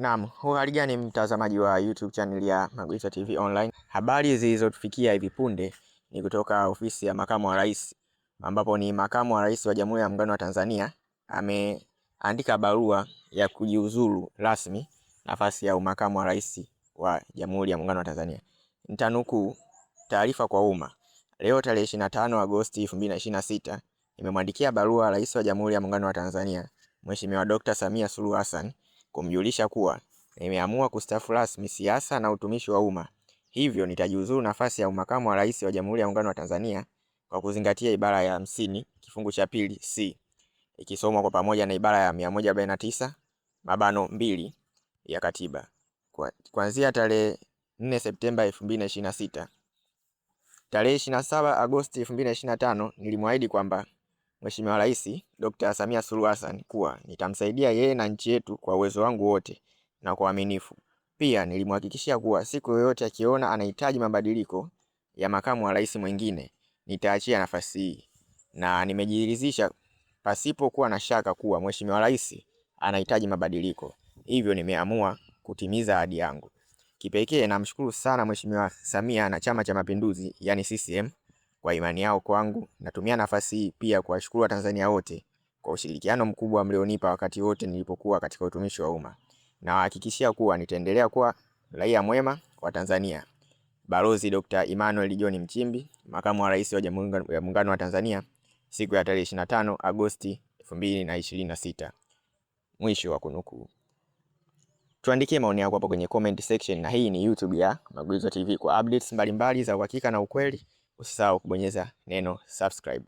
Naam, hali gani mtazamaji wa YouTube channel ya Magwitwa TV Online. Habari zilizotufikia hivi punde ni kutoka ofisi ya Makamu wa Rais, ambapo ni Makamu wa Rais wa Jamhuri ya Muungano wa Tanzania ameandika barua ya kujiuzulu rasmi nafasi ya Makamu wa Rais wa Jamhuri ya Muungano wa Tanzania. Nitanukuu taarifa kwa umma. Leo tarehe 25 Agosti 2026 nimemwandikia barua Rais wa Jamhuri ya Muungano wa Tanzania Mheshimiwa Dr. Samia Suluhu Hassan kumjulisha kuwa nimeamua kustaafu rasmi siasa na utumishi wa umma. Hivyo nitajiuzuru nafasi ya Makamu wa Rais wa Jamhuri ya Muungano wa Tanzania kwa kuzingatia ibara ya 50 kifungu cha pili C ikisomwa kwa pamoja na ibara ya 149(2) ya Katiba. Kuanzia tarehe 4 Septemba 2026. Tarehe 27 Agosti 2025 nilimwahidi kwamba Mheshimiwa Rais Dr. Samia Suluhu Hassan kuwa nitamsaidia yeye na nchi yetu kwa uwezo wangu wote na kwa uaminifu. Pia nilimhakikishia kuwa siku yoyote akiona anahitaji mabadiliko ya makamu wa rais mwingine nitaachia nafasi hii, na nimejiridhisha pasipo kuwa na shaka kuwa Mheshimiwa Rais anahitaji mabadiliko. Hivyo nimeamua kutimiza ahadi yangu. Kipekee namshukuru sana Mheshimiwa Samia na Chama cha Mapinduzi yani CCM kwa imani yao kwangu. Natumia nafasi hii pia kuwashukuru Watanzania wote kwa ushirikiano mkubwa mlionipa wakati wote nilipokuwa katika utumishi wa umma. Na wahakikishia kuwa nitaendelea kuwa raia mwema wa Tanzania. Balozi Dr. Emmanuel John Nchimbi, Makamu wa Rais wa Jamhuri ya Muungano wa Tanzania, siku ya tarehe 25 Agosti 2026. Mwisho wa kunukuu. Tuandikie maoni yako hapo kwenye comment section, na hii ni YouTube ya Magwitwa TV. Kwa updates mbalimbali za uhakika na ukweli, usisahau kubonyeza neno subscribe.